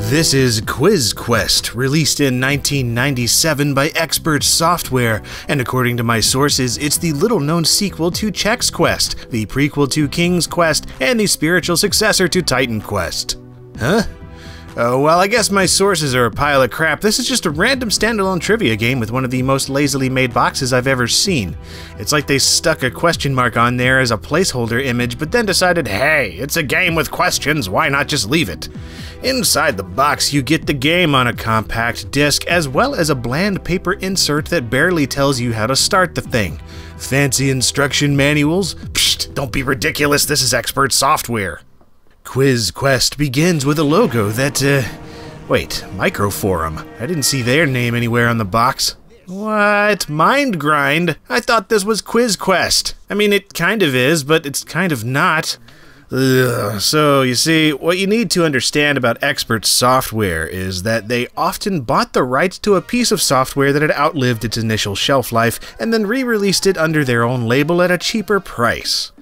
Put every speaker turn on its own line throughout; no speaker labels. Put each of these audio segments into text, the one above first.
This is Quiz Quest, released in 1997 by Expert Software, and according to my sources, it's the little-known sequel to Chex Quest, the prequel to King's Quest, and the spiritual successor to Titan Quest. Huh? Oh, well, I guess my sources are a pile of crap. This is just a random standalone trivia game with one of the most lazily made boxes I've ever seen. It's like they stuck a question mark on there as a placeholder image, but then decided, hey, it's a game with questions, why not just leave it? Inside the box, you get the game on a compact disc, as well as a bland paper insert that barely tells you how to start the thing. Fancy instruction manuals? Psst, don't be ridiculous, this is Expert Software. Quiz Quest begins with a logo that, wait, Microforum. I didn't see their name anywhere on the box. What? Mind Grind? I thought this was Quiz Quest. I mean, it kind of is, but it's kind of not. Ugh. So, you see, what you need to understand about Expert Software is that they often bought the rights to a piece of software that had outlived its initial shelf life, and then re-released it under their own label at a cheaper price.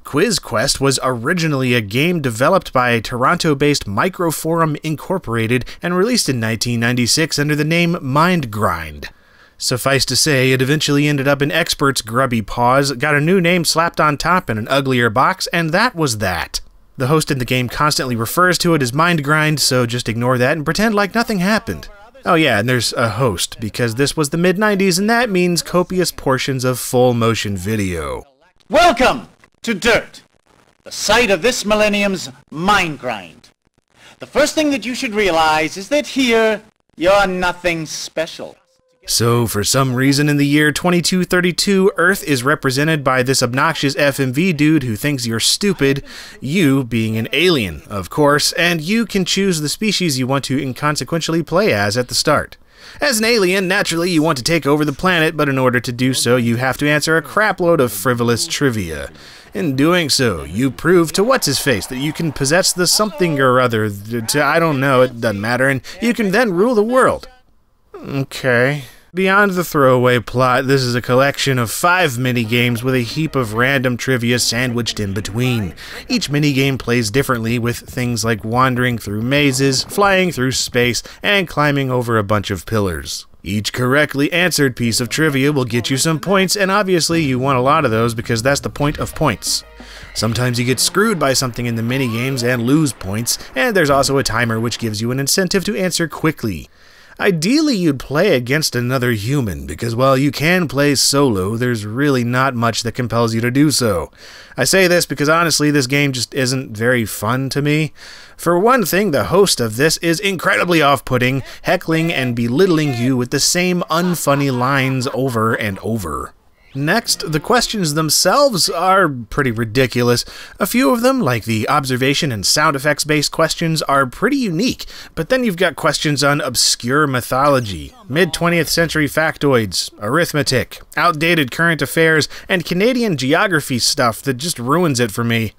Quiz Quest was originally a game developed by Toronto-based Microforum Incorporated and released in 1996 under the name Mind Grind. Suffice to say, it eventually ended up in Expert's grubby paws, got a new name slapped on top in an uglier box, and that was that. The host in the game constantly refers to it as Mind Grind, so just ignore that and pretend like nothing happened. Oh yeah, and there's a host, because this was the mid-90s and that means copious portions of full-motion video.
Welcome to Dirt, the site of this millennium's mind grind. The first thing that you should realize is that here, you're nothing special.
So, for some reason in the year 2232, Earth is represented by this obnoxious FMV dude who thinks you're stupid, you being an alien, of course, and you can choose the species you want to inconsequentially play as at the start. As an alien, naturally you want to take over the planet, but in order to do so, you have to answer a crapload of frivolous trivia. In doing so, you prove to what's-his-face that you can possess the something or other, I don't know, it doesn't matter, and you can then rule the world. Okay. Beyond the throwaway plot, this is a collection of 5 minigames with a heap of random trivia sandwiched in between. Each minigame plays differently, with things like wandering through mazes, flying through space, and climbing over a bunch of pillars. Each correctly answered piece of trivia will get you some points, and obviously you want a lot of those because that's the point of points. Sometimes you get screwed by something in the minigames and lose points, and there's also a timer which gives you an incentive to answer quickly. Ideally, you'd play against another human, because while you can play solo, there's really not much that compels you to do so. I say this because honestly, this game just isn't very fun to me. For one thing, the host of this is incredibly off-putting, heckling and belittling you with the same unfunny lines over and over. Next, the questions themselves are pretty ridiculous. A few of them, like the observation and sound effects based questions, are pretty unique, but then you've got questions on obscure mythology, mid-20th century factoids, arithmetic, outdated current affairs, and Canadian geography stuff that just ruins it for me.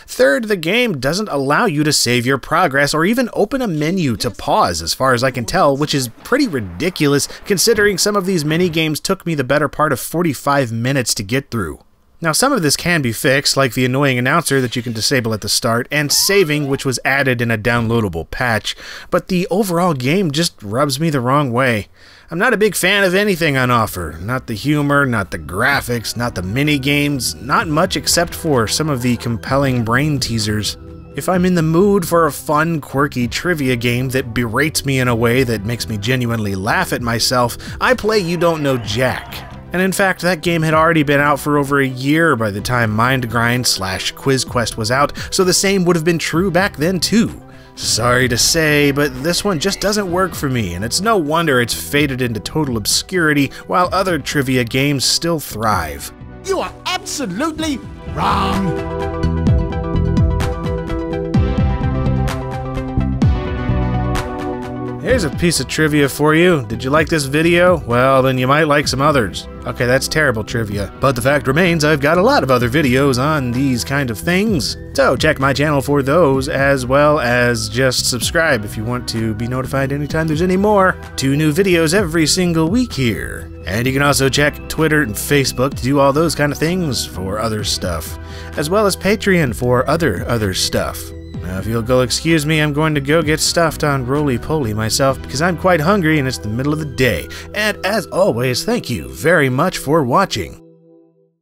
Third, the game doesn't allow you to save your progress or even open a menu to pause as far as I can tell, which is pretty ridiculous considering some of these mini-games took me the better part of 45 minutes to get through. Now, some of this can be fixed, like the annoying announcer that you can disable at the start, and saving, which was added in a downloadable patch, but the overall game just rubs me the wrong way. I'm not a big fan of anything on offer. Not the humor, not the graphics, not the mini-games, not much except for some of the compelling brain teasers. If I'm in the mood for a fun, quirky trivia game that berates me in a way that makes me genuinely laugh at myself, I play You Don't Know Jack. And in fact, that game had already been out for over a year by the time Mind Grind/Quiz Quest was out, so the same would have been true back then too. Sorry to say, but this one just doesn't work for me, and it's no wonder it's faded into total obscurity while other trivia games still thrive.
You are absolutely wrong!
Here's a piece of trivia for you. Did you like this video? Well, then you might like some others. Okay, that's terrible trivia, but the fact remains I've got a lot of other videos on these kind of things. So check my channel for those, as well as just subscribe if you want to be notified anytime there's any more. 2 new videos every single week here. And you can also check Twitter and Facebook to do all those kind of things for other stuff, as well as Patreon for other stuff. Now, if you'll excuse me, I'm going to go get stuffed on roly-poly myself because I'm quite hungry and it's the middle of the day. And as always, thank you very much for watching.